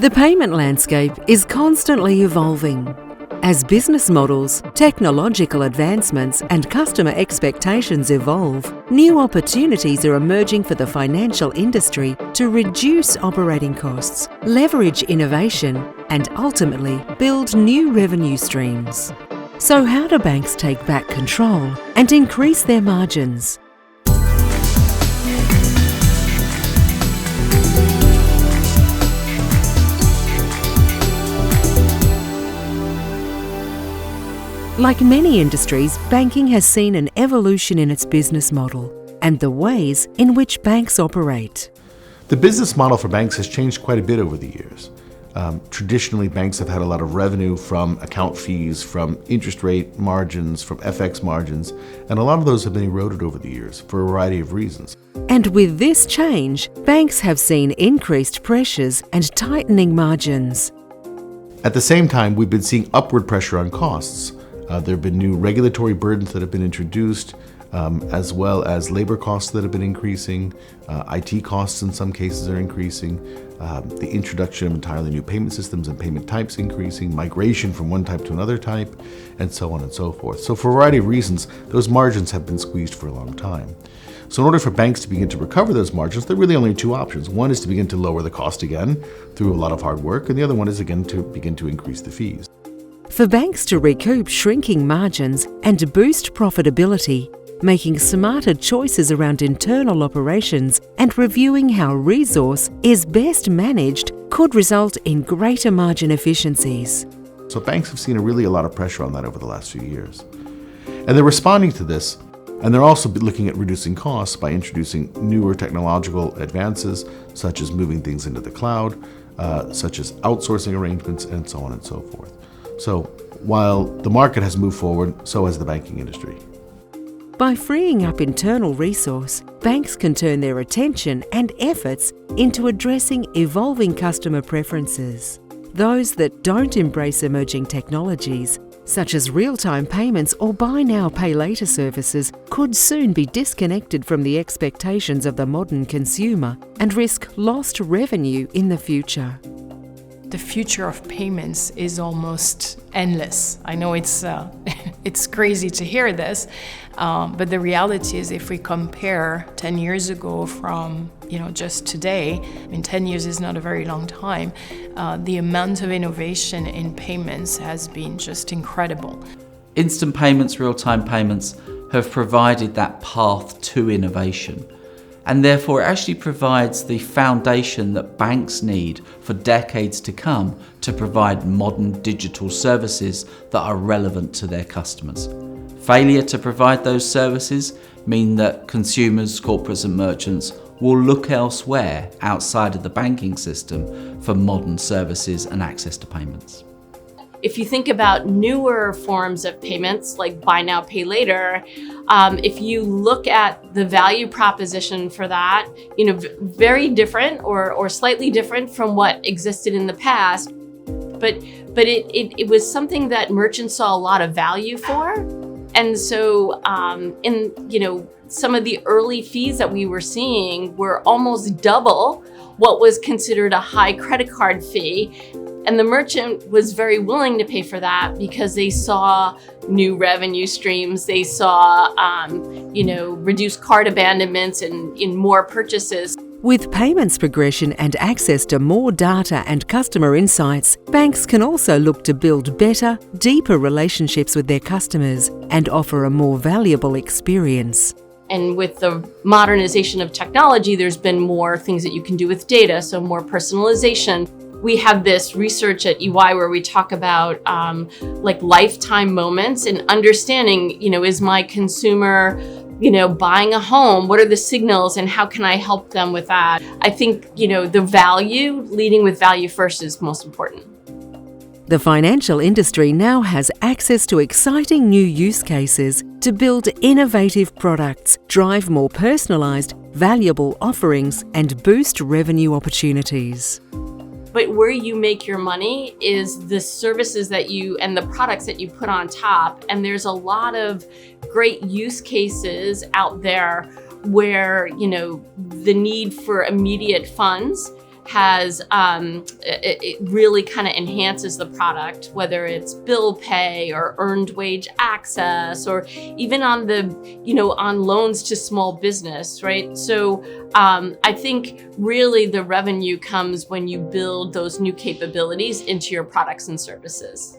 The payment landscape is constantly evolving. As business models, technological advancements and customer expectations evolve, new opportunities are emerging for the financial industry to reduce operating costs, leverage innovation, and ultimately build new revenue streams. So how do banks take back control and increase their margins? Like many industries, banking has seen an evolution in its business model and the ways in which banks operate. The business model for banks has changed quite a bit over the years. Traditionally, banks have had a lot of revenue from account fees, from interest rate margins, from FX margins, and a lot of those have been eroded over the years for a variety of reasons. And with this change, banks have seen increased pressures and tightening margins. At the same time, we've been seeing upward pressure on costs. There have been new regulatory burdens that have been introduced, as well as labor costs that have been increasing. IT costs in some cases are increasing. The introduction of entirely new payment systems and payment types increasing, migration from one type to another type, and so on and so forth. So for a variety of reasons, those margins have been squeezed for a long time. So in order for banks to begin to recover those margins, there are really only two options. One is to begin to lower the cost again through a lot of hard work, and the other one is again to begin to increase the fees. For banks to recoup shrinking margins and boost profitability, making smarter choices around internal operations and reviewing how resource is best managed could result in greater margin efficiencies. So banks have seen a lot of pressure on that over the last few years. And they're responding to this, and they're also looking at reducing costs by introducing newer technological advances, such as moving things into the cloud, such as outsourcing arrangements, and so on and so forth. So while the market has moved forward, so has the banking industry. By freeing up internal resource, banks can turn their attention and efforts into addressing evolving customer preferences. Those that don't embrace emerging technologies, such as real-time payments or buy now, pay later services, could soon be disconnected from the expectations of the modern consumer and risk lost revenue in the future. The future of payments is almost endless. I know it's crazy to hear this, but the reality is if we compare 10 years ago from just today, 10 years is not a very long time, the amount of innovation in payments has been just incredible. Instant payments, real-time payments have provided that path to innovation. And therefore it actually provides the foundation that banks need for decades to come to provide modern digital services that are relevant to their customers. Failure to provide those services mean that consumers, corporates and merchants will look elsewhere outside of the banking system for modern services and access to payments. If you think about newer forms of payments like buy now, pay later, if you look at the value proposition for that, very different or slightly different from what existed in the past, but it was something that merchants saw a lot of value for. And so in some of the early fees that we were seeing were almost double what was considered a high credit card fee. And the merchant was very willing to pay for that because they saw new revenue streams. They saw, reduced card abandonments and in more purchases. With payments progression and access to more data and customer insights, banks can also look to build better, deeper relationships with their customers and offer a more valuable experience. And with the modernization of technology, there's been more things that you can do with data, so more personalization. We have this research at EY where we talk about lifetime moments and understanding, is my consumer, buying a home? What are the signals and how can I help them with that? I think, the value, leading with value first is most important. The financial industry now has access to exciting new use cases to build innovative products, drive more personalized, valuable offerings, and boost revenue opportunities. But where you make your money is the services that and the products that you put on top. And there's a lot of great use cases out there where, the need for immediate funds has it really kind of enhances the product, whether it's bill pay or earned wage access, or even on the, on loans to small business, right? So I think really the revenue comes when you build those new capabilities into your products and services.